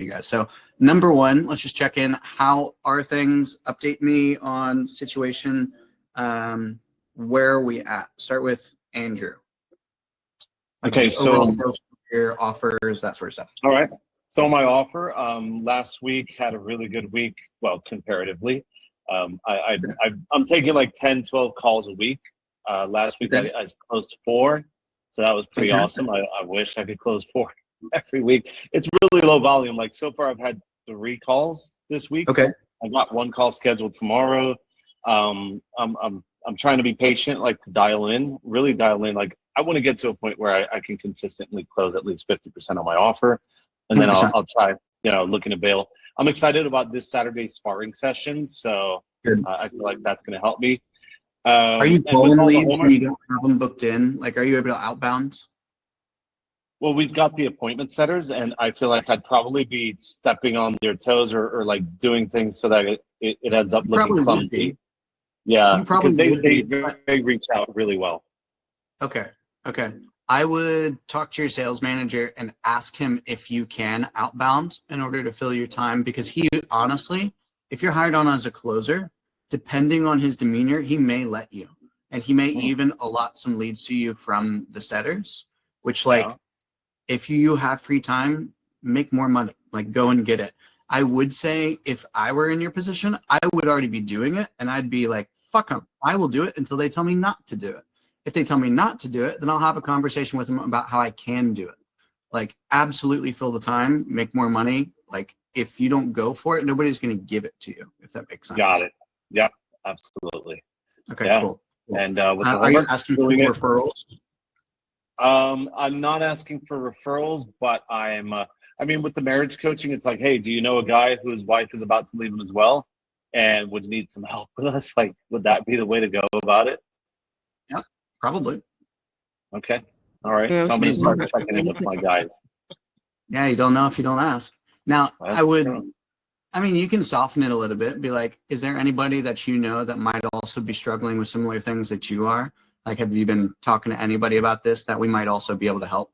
you guys. So number one, let's just check in. How are things? Update me on situation. Where are we at? Start with Andrew. Okay, so your offers, that sort of stuff. All right. So my offer last week had a really good week. Well, comparatively, I'm taking like 10, 12 calls a week. Last week I closed 4, so that was pretty awesome. I wish I could close 4 every week. It's really low volume. Like so far, I've had 3 calls this week. Okay. I got 1 call scheduled tomorrow. I'm trying to be patient, like to really dial in. Like I want to get to a point where I can consistently close at least 50% of my offer, and then I'll try, looking to bail. I'm excited about this Saturday's sparring session, so I feel like that's going to help me. Are you pulling leads when you don't have them booked in? Like, are you able to outbound? Well, we've got the appointment setters, and I feel like I'd probably be stepping on their toes or like doing things so that it ends up looking clumsy. Yeah, because they reach out really well. Okay. I would talk to your sales manager and ask him if you can outbound in order to fill your time, because he honestly, if you're hired on as a closer, depending on his demeanor, he may let you, and he may even allot some leads to you from the setters, which if you have free time, make more money, like go and get it. I would say if I were in your position, I would already be doing it, and I'd be like, fuck them. I will do it until they tell me not to do it. If they tell me not to do it, then I'll have a conversation with them about how I can do it. Like, absolutely fill the time, make more money. Like, if you don't go for it, nobody's going to give it to you, if that makes sense. Got it. Yep, absolutely. Okay, cool. And are you asking for referrals? I'm not asking for referrals, but with the marriage coaching, it's like, hey, do you know a guy whose wife is about to leave him as well and would need some help with us? Like, would that be the way to go about it? Yeah, probably. Okay. All right. So I'm going to start checking in with my guys. Yeah, you don't know if you don't ask. Now, you can soften it a little bit. Be like, is there anybody that you know that might also be struggling with similar things that you are? Like, have you been talking to anybody about this that we might also be able to help?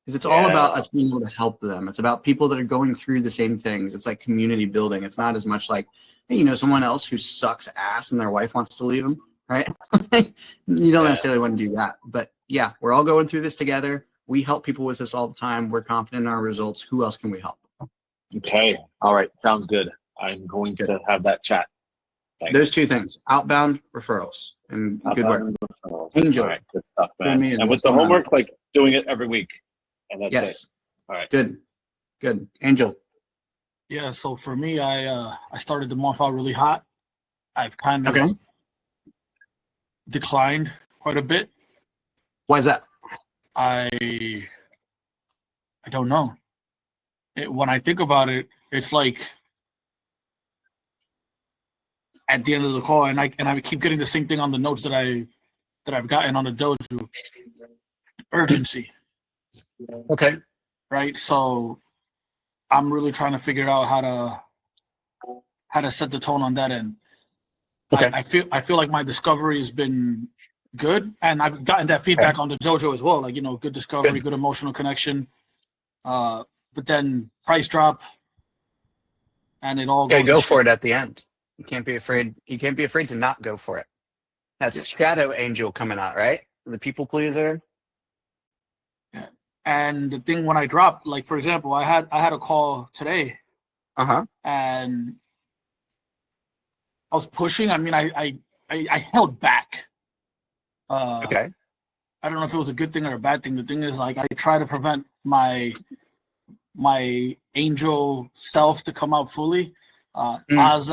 Because it's all about us being able to help them. It's about people that are going through the same things. It's like community building. It's not as much like, hey, someone else who sucks ass and their wife wants to leave them, right? You don't necessarily want to do that. But yeah, we're all going through this together. We help people with this all the time. We're confident in our results. Who else can we help? Okay. All right. Sounds good. I'm going to have that chat. Thanks. There's 2 things: outbound referrals, and good work. Angel. All right. Good stuff, man. And with the homework, like doing it every week. And that's it. All right. Good. Angel. Yeah. So for me, I started the month out really hot. I've kind of declined quite a bit. Why is that? I don't know. When I think about it, it's like at the end of the call, and I keep getting the same thing on the notes that I've gotten on the Dojo. Urgency. Okay. Right. So I'm really trying to figure out how to set the tone on that end. Okay. I feel like my discovery has been good, and I've gotten that feedback on the Dojo as well. Like, good discovery, good emotional connection. But then price drop, and it all goes. Go for it at the end. You can't be afraid. You can't be afraid to not go for it. That's Shadow Angel coming out, right? The people pleaser. Yeah. And the thing when I dropped, like for example, I had a call today. And I was pushing. I mean, I held back. Okay. I don't know if it was a good thing or a bad thing. The thing is, like, I try to prevent my angel self to come out fully. As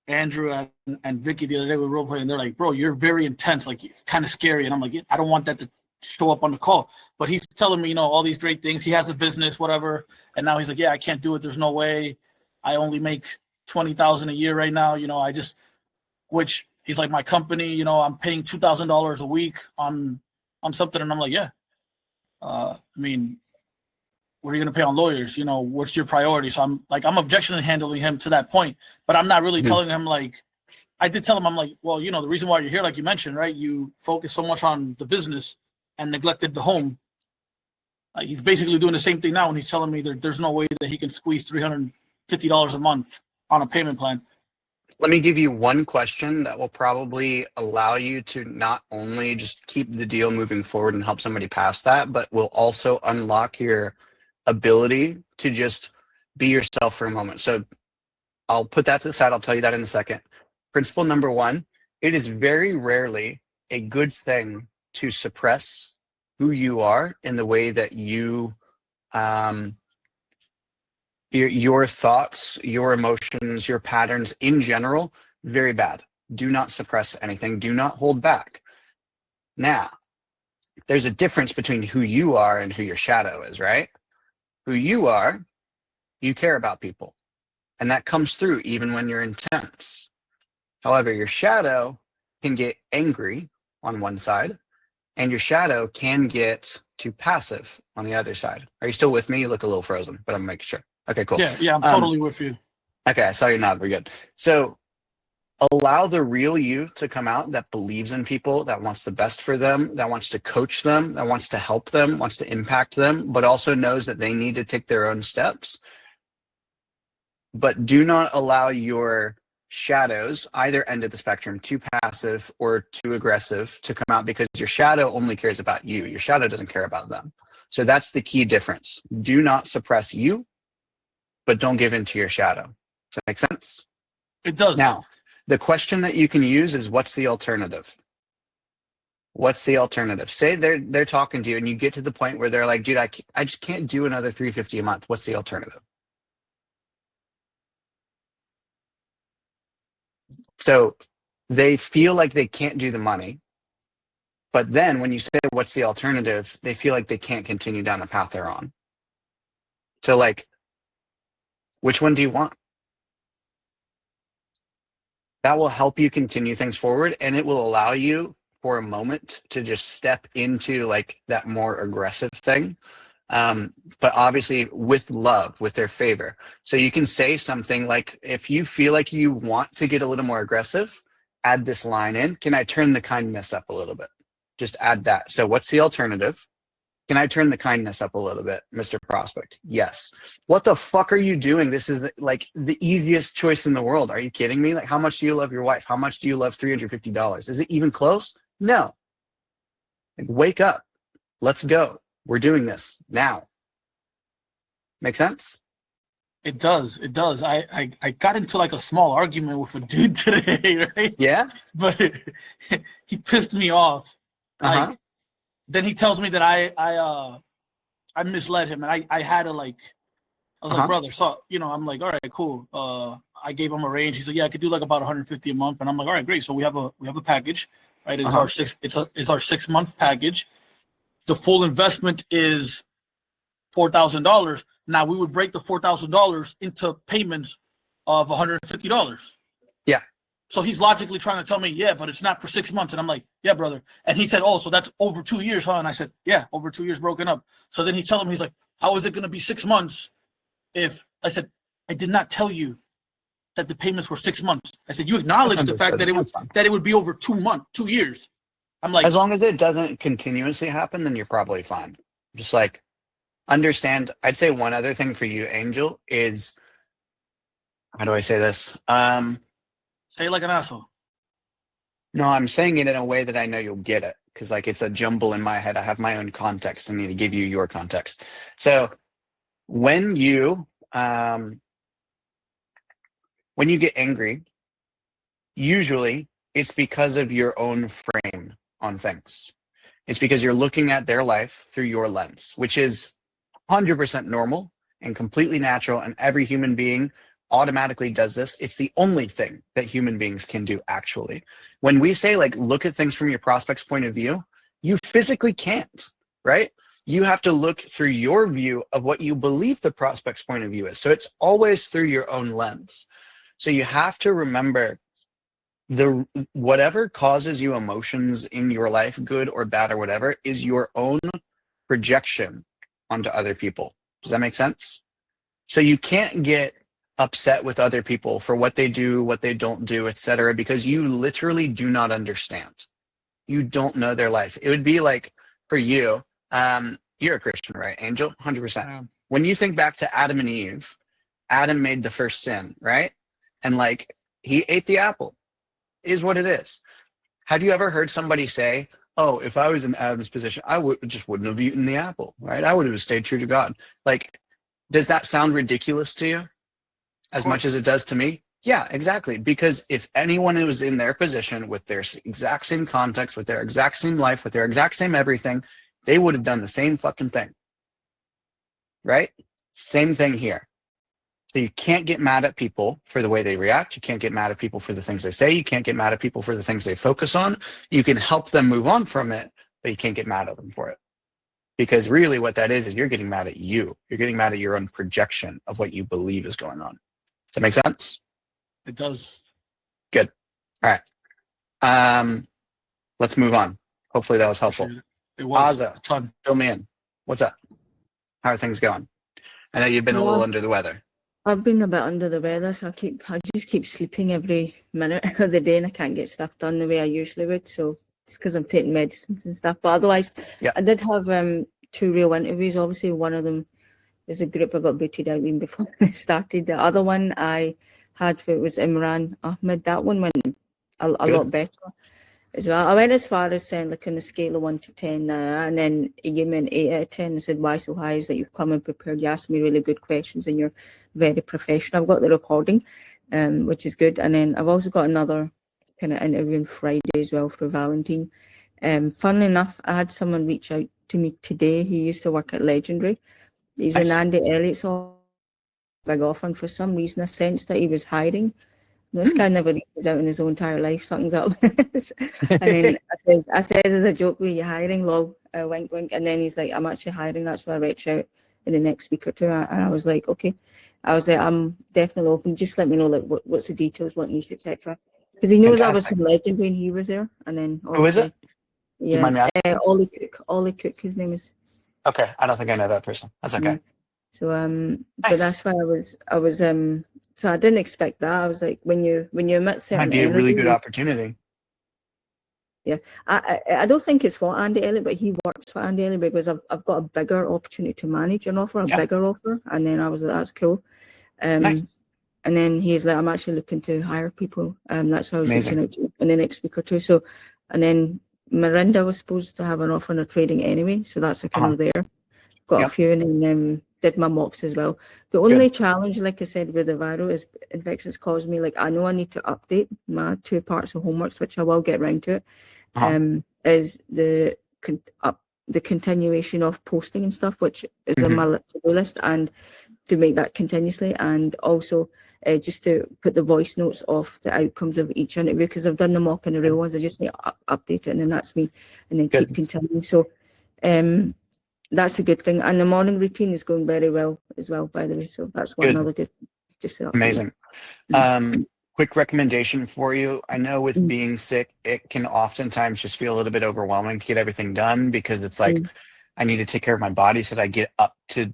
Andrew and Vicky the other day were role playing, they're like, bro, you're very intense. Like, it's kind of scary. And I'm like, I don't want that to show up on the call. But he's telling me, all these great things. He has a business, whatever. And now he's like, yeah, I can't do it. There's no way. I only make $20,000 a year right now. Which he's like, my company, I'm paying $2,000 a week on something. And I'm like, yeah. What are you going to pay on lawyers? What's your priority? So I'm objection handling him to that point, but I'm not really telling him, like, I did tell him, I'm like, well, the reason why you're here, like you mentioned, right? You focus so much on the business and neglected the home. He's basically doing the same thing now, and he's telling me there's no way that he can squeeze $350 a month on a payment plan. Let me give you one question that will probably allow you to not only just keep the deal moving forward and help somebody pass that, but will also unlock your ability to just be yourself for a moment. So I'll put that to the side. I'll tell you that in a second. Principle number one, it is very rarely a good thing to suppress who you are in the way that you, your thoughts, your emotions, your patterns in general, very bad. Do not suppress anything. Do not hold back. Now, there's a difference between who you are and who your shadow is, right? Who you are, you care about people. And that comes through even when you're intense. However, your shadow can get angry on one side, and your shadow can get too passive on the other side. Are you still with me? You look a little frozen, but I'm making sure. Okay, cool. Yeah, I'm totally with you. Okay, I saw your nod. We're good. So allow the real you to come out that believes in people, that wants the best for them, that wants to coach them, that wants to help them, wants to impact them, but also knows that they need to take their own steps. But do not allow your shadows, either end of the spectrum, too passive or too aggressive, to come out, because your shadow only cares about you. Your shadow doesn't care about them. So that's the key difference. Do not suppress you, but don't give in to your shadow. Does that make sense? It does. Now, the question that you can use is, what's the alternative? What's the alternative? Say they're talking to you and you get to the point where they're like, dude, I just can't do another $350 a month. What's the alternative? So they feel like they can't do the money, but then when you say what's the alternative, they feel like they can't continue down the path they're on. So like, which one do you want? That will help you continue things forward, and it will allow you for a moment to just step into like that more aggressive thing. But obviously with love, with their favor. So you can say something like, if you feel like you want to get a little more aggressive, add this line in. Can I turn the kindness up a little bit? Just add that. So what's the alternative? Can I turn the kindness up a little bit, Mr. Prospect? Yes. What the fuck are you doing? This is like the easiest choice in the world. Are you kidding me? Like, how much do you love your wife? How much do you love $350? Is it even close? No. Like, wake up. Let's go. We're doing this now. Make sense? It does. It does. I got into like a small argument with a dude today, right? Yeah. But he pissed me off. Like, then he tells me that I misled him, and I had to like, I was like, brother, so I'm like, all right, cool. I gave him a range. He's like, yeah, I could do like about 150 a month, and I'm like, all right, great. So we have a package, right? It's our 6 month package. The full investment is $4,000. Now we would break the $4,000 into payments of $150. Yeah. So he's logically trying to tell me, yeah, but it's not for 6 months. And I'm like, yeah, brother. And he said, oh, so that's over 2 years, huh? And I said, yeah, over 2 years broken up. So then he's telling me, he's like, how is it going to be 6 months if I said, I did not tell you that the payments were 6 months. I said, you acknowledge the fact that it would be over 2 years. I'm like, as long as it doesn't continuously happen, then you're probably fine. Just like understand. I'd say one other thing for you, Angel, is, how do I say this? Say it like an asshole. No, I'm saying it in a way that I know you'll get it, because like it's a jumble in my head. I have my own context. I need to give you your context. So when you get angry, usually it's because of your own frame on things. It's because you're looking at their life through your lens, which is 100% normal and completely natural, and every human being automatically does this. It's the only thing that human beings can do, actually. When we say like look at things from your prospect's point of view, you physically can't, right? You have to look through your view of what you believe the prospect's point of view is. So it's always through your own lens. So you have to remember, whatever causes you emotions in your life, good or bad or whatever, is your own projection onto other people. Does that make sense? So you can't get upset with other people for what they do, what they don't do, etc., because you literally do not understand. You don't know their life. It would be like, for you, You're a Christian, right, Angel? 100%. Um, When you think back to Adam and Eve, Adam made the first sin, right? And like he ate the apple, is what it is. Have you ever heard somebody say, "Oh, if I was in Adam's position, I wouldn't have eaten the apple, right? I would have stayed true to God." Like, does that sound ridiculous to you as much as it does to me? Yeah, exactly. Because if anyone was in their position with their exact same context, with their exact same life, with their exact same everything, they would have done the same fucking thing. Right? Same thing here. So you can't get mad at people for the way they react. You can't get mad at people for the things they say. You can't get mad at people for the things they focus on. You can help them move on from it, but you can't get mad at them for it. Because really what that is you're getting mad at you. You're getting mad at your own projection of what you believe is going on. Does that make sense? It does. Good. All right. Let's move on. Hopefully that was helpful. It was Aza, a ton. fill me in. What's up? How are things going? I know you've been a little under the weather. I've been a bit under the weather, so I just keep sleeping every minute of the day, and I can't get stuff done the way I usually would. So it's because I'm taking medicines and stuff. But otherwise, yeah. I did have 2 real interviews. Obviously, one of them is a group I got booted out in before I started. The other one I had was Imran Ahmed. That one went a lot better as well. I went as far as saying, like, on the scale of 1 to 10, and then he gave me an 8 out of 10. I said, "Why so high?" Is that you've come and prepared, you asked me really good questions, and you're very professional. I've got the recording, which is good. And then I've also got another kind of interview on Friday as well for Valentine. Funnily enough, I had someone reach out to me today. He used to work at Legendary. He's an Andy Elliott's big offer, and for some reason I sensed that he was hiring. This guy never reaches out in his whole entire life. Something's up. And then I said as a joke, "Were you hiring?" Lol, wink, wink. And then he's like, "I'm actually hiring. That's why I reach out in the next week or 2. And I was like, "Okay." I was like, "I'm definitely open. Just let me know, like, what's the details, what needs, etc." Because he knows I was from Legend when he was there. And then who is it? Yeah, Ollie Cook. His name is. Okay, I don't think I know that person. That's okay. Yeah. So but that's why I was so I didn't expect that. I was like, when you admit certain might be a really good opportunity. Yeah, I don't think it's for Andy Elliott, but he works for Andy Elliott because I've got a bigger opportunity to manage an offer, bigger offer, and then I was like, that's cool. Nice. And then he's like, "I'm actually looking to hire people. That's how I was reaching out to in the next week or 2. So, and then Miranda was supposed to have an offer on a trading anyway, so that's a kind of there. Got a few, and then did my mocks as well. The only challenge, like I said, with the viral is infections caused me, like, I know I need to update my 2 parts of homeworks, which I will get around to it. Is the continuation of posting and stuff, which is on my to-do list, and to make that continuously, and also just to put the voice notes of the outcomes of each interview, because I've done the mock and the real ones. I just need to update it, and then that's me, and then keep continuing. So that's a good thing. And the morning routine is going very well as well, by the way. So that's one another good. Just amazing. Quick recommendation for you. I know with being sick, it can oftentimes just feel a little bit overwhelming to get everything done, because it's like, I need to take care of my body so that I get up to,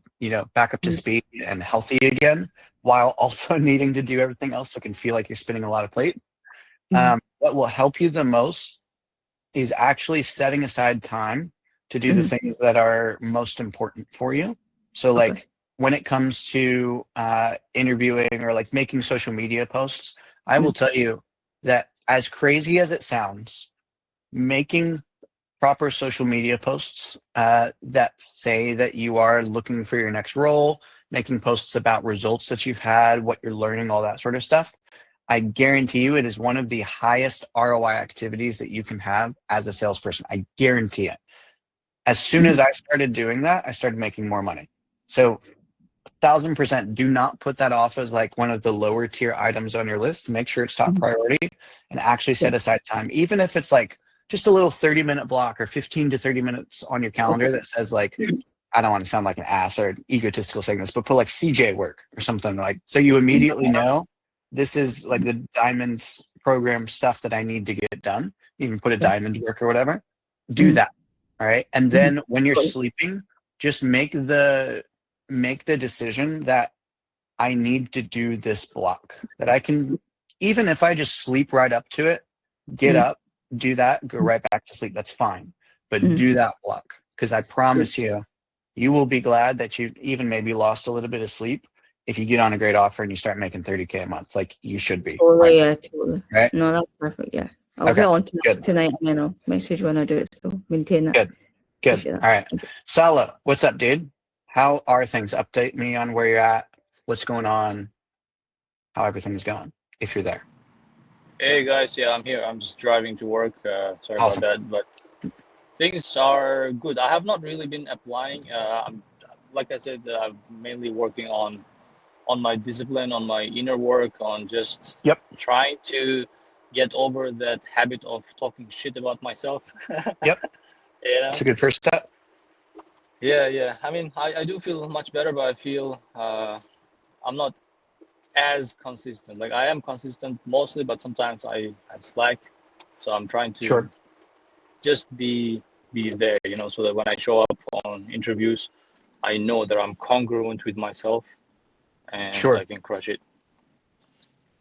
back up to speed and healthy again, while also needing to do everything else. So it can feel like you're spinning a lot of plate. What will help you the most is actually setting aside time to do the things that are most important for you. So like when it comes to interviewing or like making social media posts, I will tell you that, as crazy as it sounds, making proper social media posts that say that you are looking for your next role, making posts about results that you've had, what you're learning, all that sort of stuff, I guarantee you it is one of the highest ROI activities that you can have as a salesperson. I guarantee it. As soon as I started doing that, I started making more money. So 1,000%, do not put that off as like one of the lower tier items on your list. Make sure it's top priority, and actually set aside time. Even if it's like just a little 30-minute block or 15 to 30 minutes on your calendar that says, like, I don't want to sound like an ass or egotistical saying this, but put like CJ work or something, like, so you immediately know this is like the diamonds program stuff that I need to get done. You can put a diamond work or whatever. Do that. All right. And then when you're sleeping, just make the decision that I need to do this block, that I can, even if I just sleep right up to it, get up, do that, go right back to sleep. That's fine. But do that block, because I promise you, You will be glad that you even maybe lost a little bit of sleep if you get on a great offer and you start making 30K a month, like you should be. Totally, yeah, totally. Right? No, that's perfect. Yeah, I'll Okay, get on to good. that tonight, and then I'll message when I do it. So maintain that. Good. Appreciate All that. right. Thank you. Sala, what's up, dude? How are things? Update me on where you're at, what's going on, how everything's going, if you're there. Hey guys, yeah, I'm here. I'm just driving to work. Sorry Awesome. about that, but things are good. I have not really been applying. Like I said, I'm mainly working on my discipline, on my inner work, on just Yep. trying to get over that habit of talking shit about myself. Yep. You know? It's a good first step. Yeah. I mean, I do feel much better, but I feel I'm not as consistent. Like I am consistent mostly, but sometimes I slack. So I'm trying to Sure. just be there, so that when I show up on interviews, I know that I'm congruent with myself and Sure. I can crush it.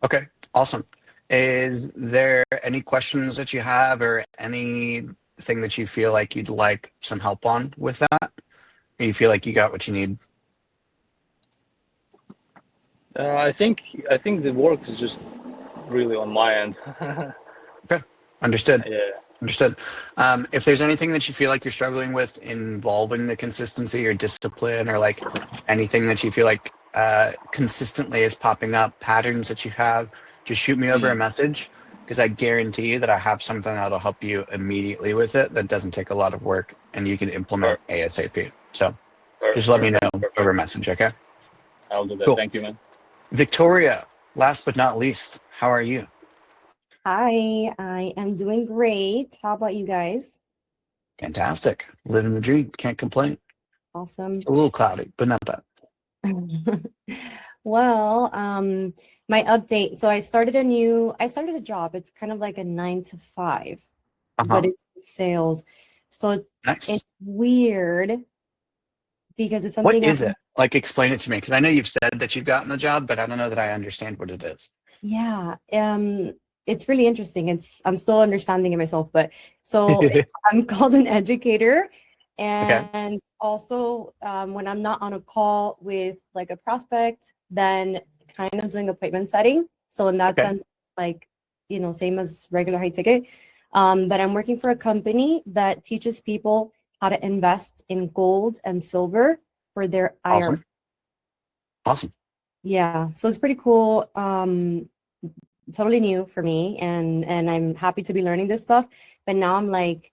Okay, awesome. Is there any questions that you have or anything that you feel like you'd like some help on with that? Or you feel like you got what you need? I think the work is just really on my end. Okay, understood. Yeah. Understood. If there's anything that you feel like you're struggling with involving the consistency or discipline, or like anything that you feel like consistently is popping up, patterns that you have, just shoot me over a message, because I guarantee that I have something that'll help you immediately with it that doesn't take a lot of work and you can implement ASAP. So just let me know over a message, okay? I'll do that. Cool. Thank you, man. Victoria, last but not least, how are you? Hi, I am doing great. How about you guys? Fantastic. Living the dream. Can't complain. Awesome. It's a little cloudy, but not bad. Well, my update. So I started a job. It's kind of like a 9 to 5, but it's sales. So Nice. it's weird because it's What something. is it? Like, explain it to me, because I know you've said that you've gotten the job, but I don't know that I understand what it is. Yeah. It's really interesting. I'm still understanding it myself, but so I'm called an educator. And also, when I'm not on a call with like a prospect, then kind of doing appointment setting. So in that sense, like, same as regular high ticket. But I'm working for a company that teaches people how to invest in gold and silver for their IRA. Awesome. Yeah. So it's pretty cool. Totally new for me, and I'm happy to be learning this stuff. But now I'm like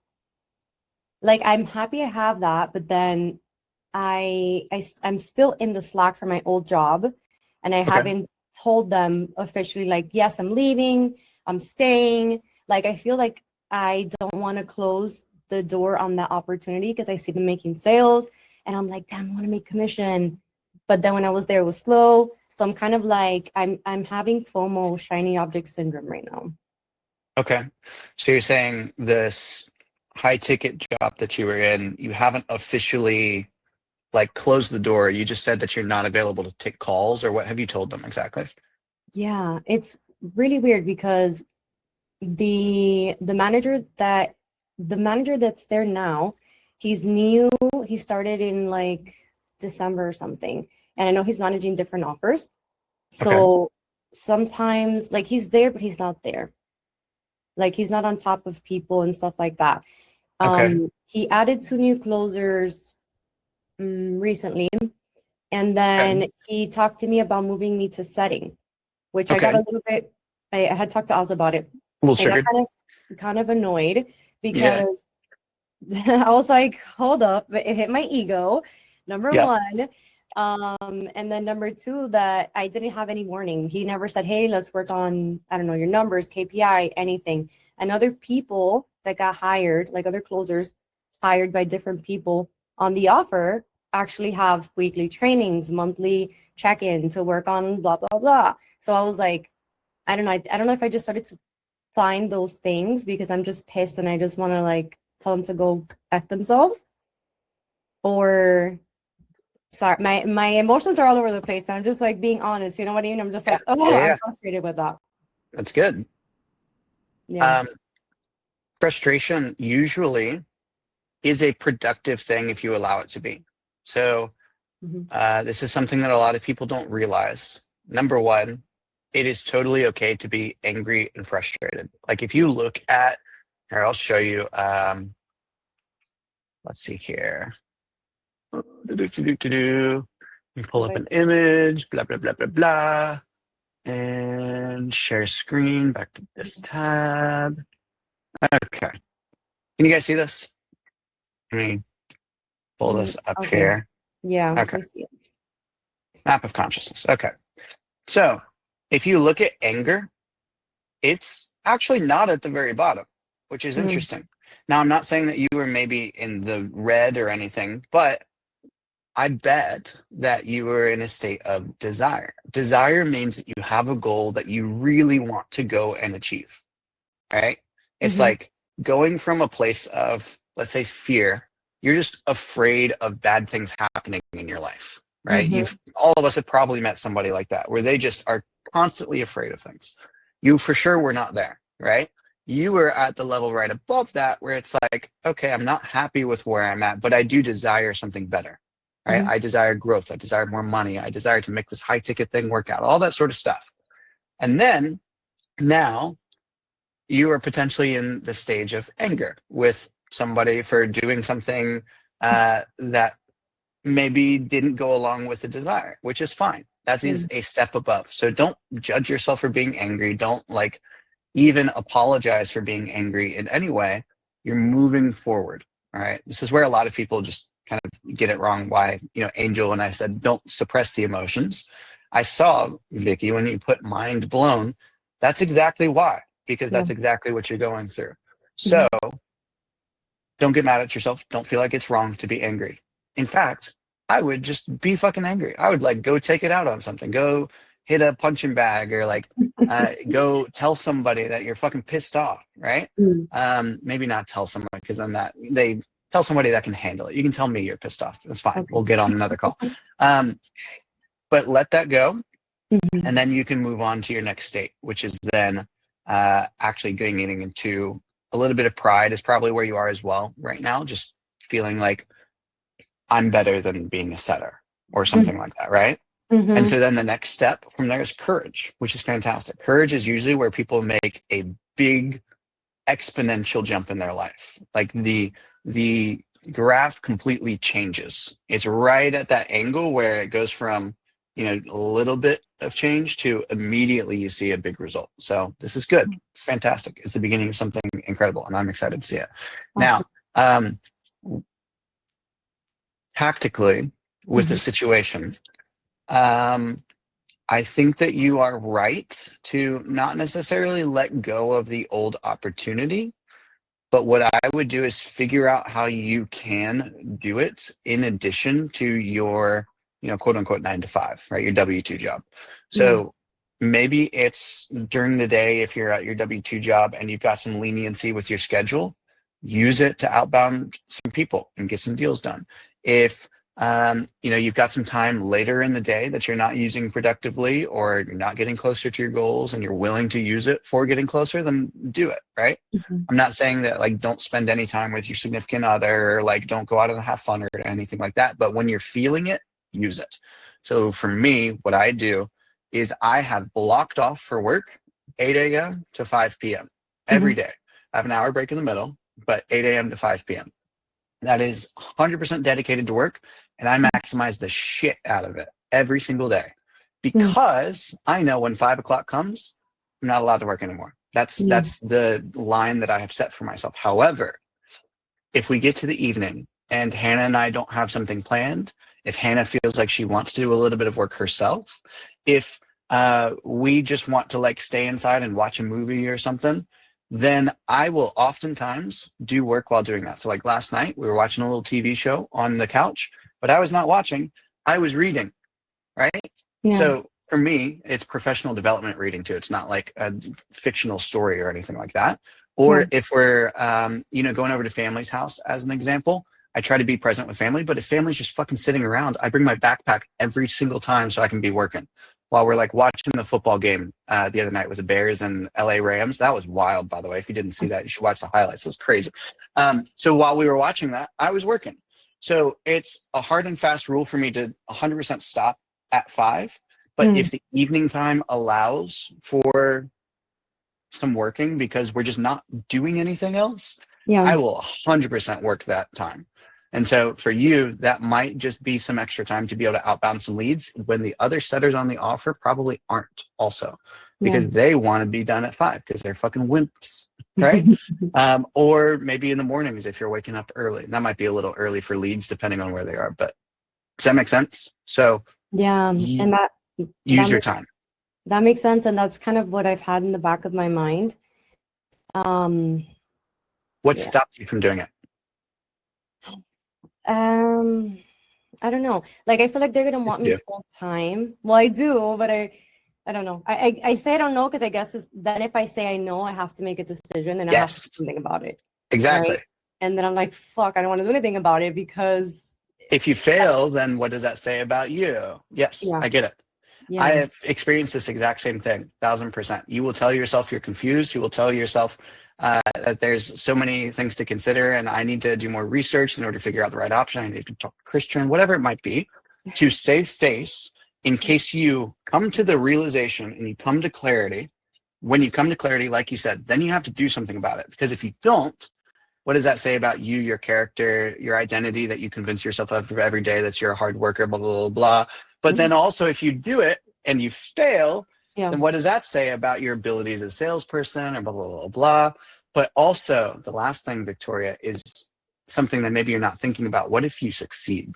I'm happy I have that, but then I'm still in the slack for my old job, and I haven't told them officially, like, yes, I'm leaving, I'm staying. Like, I feel like I don't want to close the door on that opportunity because I see them making sales, and I'm like, damn, I want to make commission. But then when I was there, it was slow. So I'm kind of like, I'm having FOMO, shiny object syndrome right now. Okay. So you're saying this high ticket job that you were in, you haven't officially like closed the door. You just said that you're not available to take calls, or what have you told them exactly? Yeah, it's really weird because the manager that's there now, he's new. He started in like December or something. And I know he's managing different offers. So sometimes like he's there, but he's not there. Like he's not on top of people and stuff like that. He added 2 new closers recently. And then he talked to me about moving me to setting, which I got a little bit, I had talked to Oz about it. A little triggered. I got kind of annoyed because I was like, hold up, it hit my ego, number one. And then number 2, that I didn't have any warning. He never said, hey, let's work on, I don't know, your numbers, KPI, anything. And other people that got hired, like other closers hired by different people on the offer, actually have weekly trainings, monthly check-in to work on blah, blah, blah. So I was like, I don't know if I just started to find those things because I'm just pissed and I just want to like tell them to go F themselves, or sorry, my emotions are all over the place. I'm just like being honest, you know what I mean? I'm just like, I'm frustrated with that. That's good. Yeah. Frustration usually is a productive thing if you allow it to be. So this is something that a lot of people don't realize. Number one, it is totally okay to be angry and frustrated. Like if you look at, here, I'll show you, let's see here. You pull up an image, blah, blah, blah, blah, blah. And share screen, back to this tab. Okay. Can you guys see this? Let me pull this up here. Yeah. Okay. I see it. Map of consciousness. Okay. So if you look at anger, it's actually not at the very bottom, which is interesting. Now, I'm not saying that you were maybe in the red or anything, but I bet that you were in a state of desire. Desire means that you have a goal that you really want to go and achieve, right? It's like going from a place of, let's say, fear. You're just afraid of bad things happening in your life, right? All of us have probably met somebody like that, where they just are constantly afraid of things. You for sure were not there, right? You were at the level right above that, where it's like, okay, I'm not happy with where I'm at, but I do desire something better. Right? I desire growth. I desire more money. I desire to make this high ticket thing work out, all that sort of stuff. And then now you are potentially in the stage of anger with somebody for doing something that maybe didn't go along with the desire, which is fine. That is a step above. So don't judge yourself for being angry. Don't like even apologize for being angry in any way. You're moving forward. All right. This is where a lot of people just kind of get it wrong. Why, Angel and I said, don't suppress the emotions. I saw, Vicky, when you put mind blown, that's exactly why, because that's exactly what you're going through. So don't get mad at yourself. Don't feel like it's wrong to be angry. In fact, I would just be fucking angry. I would like go take it out on something, go hit a punching bag, or like go tell somebody that you're fucking pissed off, right? Maybe not tell someone, because then they tell somebody that can handle it. You can tell me you're pissed off. It's fine. We'll get on another call. But let that go. And then you can move on to your next state, which is then actually getting into a little bit of pride is probably where you are as well right now. Just feeling like I'm better than being a setter or something like that, right? And so then the next step from there is courage, which is fantastic. Courage is usually where people make a big exponential jump in their life. Like the graph completely changes. It's right at that angle where it goes from, a little bit of change to immediately you see a big result. So this is good. It's fantastic. It's the beginning of something incredible, and I'm excited to see it. Awesome. Now, tactically with the situation, I think that you are right to not necessarily let go of the old opportunity. But what I would do is figure out how you can do it in addition to your, quote unquote 9 to 5, right? Your W-2 job. So maybe it's during the day, if you're at your W-2 job and you've got some leniency with your schedule, use it to outbound some people and get some deals done. If you've got some time later in the day that you're not using productively, or you're not getting closer to your goals and you're willing to use it for getting closer, then do it, right? I'm not saying that like don't spend any time with your significant other, or like don't go out and have fun or anything like that. But when you're feeling it, use it. So for me, what I do is I have blocked off for work 8 a.m. to 5 p.m. every day. I have an hour break in the middle, but 8 a.m. to 5 p.m. That is 100% dedicated to work, and I maximize the shit out of it every single day, because I know when 5 o'clock comes, I'm not allowed to work anymore. That's the line that I have set for myself. However, if we get to the evening and Hannah and I don't have something planned, if Hannah feels like she wants to do a little bit of work herself, if we just want to like stay inside and watch a movie or something, then I will oftentimes do work while doing that. So like last night, we were watching a little TV show on the couch, but I was not watching, I was reading, right? So for me, it's professional development reading too. It's not like a fictional story or anything like that. Or if we're, going over to family's house as an example, I try to be present with family, but if family's just fucking sitting around, I bring my backpack every single time so I can be working. While we're like watching the football game the other night with the Bears and LA Rams. That was wild, by the way. If you didn't see that, you should watch the highlights. It was crazy. So while we were watching that, I was working. So it's a hard and fast rule for me to 100% stop at 5. But if the evening time allows for some working because we're just not doing anything else, I will 100% work that time. And so for you, that might just be some extra time to be able to outbound some leads when the other setters on the offer probably aren't also, because they want to be done at 5 because they're fucking wimps, right? Or maybe in the mornings if you're waking up early. That might be a little early for leads depending on where they are, but does that make sense? So and that use your time. That makes sense, and that's kind of what I've had in the back of my mind. What stopped you from doing it? I don't know. Like, I feel like they're gonna want me full time. Well, I do, but I don't know. I say I don't know because I guess then if I say I know, I have to make a decision and I have to do something about it. Exactly. Right? And then I'm like, fuck, I don't want to do anything about it because if you fail, then what does that say about you? Yes, I get it. I have experienced this exact same thing, 1000%. You will tell yourself you're confused. You will tell yourself that there's so many things to consider and I need to do more research in order to figure out the right option. I need to talk to Christian, whatever it might be, to save face in case you come to the realization and you come to clarity. When you come to clarity, like you said, then you have to do something about it. Because if you don't, what does that say about you, your character, your identity that you convince yourself of every day that you're a hard worker, blah, blah, blah, blah. But then also if you do it and you fail, then what does that say about your abilities as a salesperson or blah, blah, blah, blah. But also the last thing, Victoria, is something that maybe you're not thinking about. What if you succeed?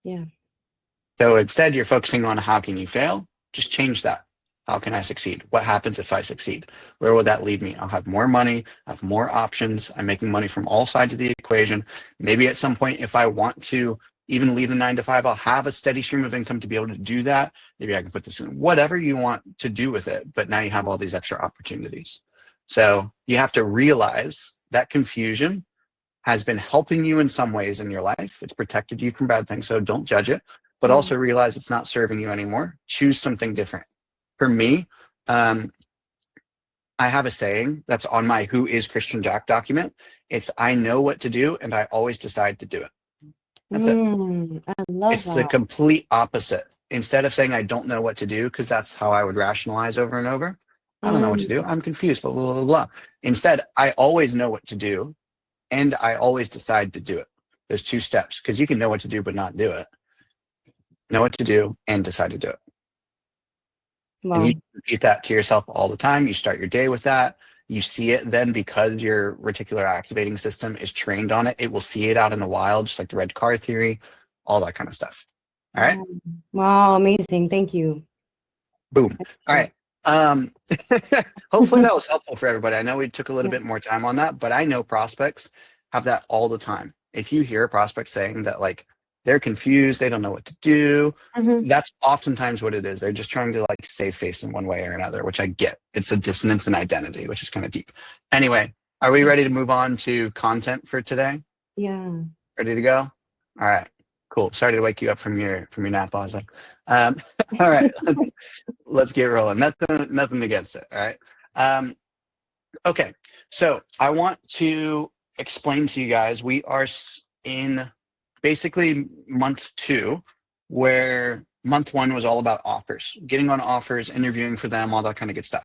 So instead you're focusing on how can you fail? Just change that. How can I succeed? What happens if I succeed? Where will that lead me? I'll have more money. I have more options. I'm making money from all sides of the equation. Maybe at some point, if I want to even leave the 9 to 5, I'll have a steady stream of income to be able to do that. Maybe I can put this in whatever you want to do with it. But now you have all these extra opportunities. So you have to realize that confusion has been helping you in some ways in your life. It's protected you from bad things. So don't judge it, but also realize it's not serving you anymore. Choose something different. For me, I have a saying that's on my Who is Christian Jack document. It's I know what to do and I always decide to do it. That's it. I love It's that. the complete opposite. Instead of saying I don't know what to do, because that's how I would rationalize over and over. I don't know what to do. I'm confused, blah, blah, blah, blah. Instead, I always know what to do and I always decide to do it. There's 2 steps because you can know what to do but not do it. Know what to do and decide to do it. Wow. And you repeat that to yourself all the time. You start your day with that. You see it then because your reticular activating system is trained on it. It will see it out in the wild, just like the red car theory, all that kind of stuff. All right. Wow, amazing. Thank you. Boom. All right. Hopefully that was helpful for everybody. I know we took a little bit more time on that, but I know prospects have that all the time. If you hear a prospect saying that like they're confused, they don't know what to do, that's oftentimes what it is. They're just trying to like save face in one way or another, which I get. It's a dissonance in identity, which is kind of deep. Anyway, are we ready to move on to content for today? Yeah. Ready to go? All right. Cool. Sorry to wake you up from your nap, Ozzy. All right, let's get rolling. Nothing against it. All right. Okay. So I want to explain to you guys, we are in basically month 2, where month 1 was all about offers, getting on offers, interviewing for them, all that kind of good stuff.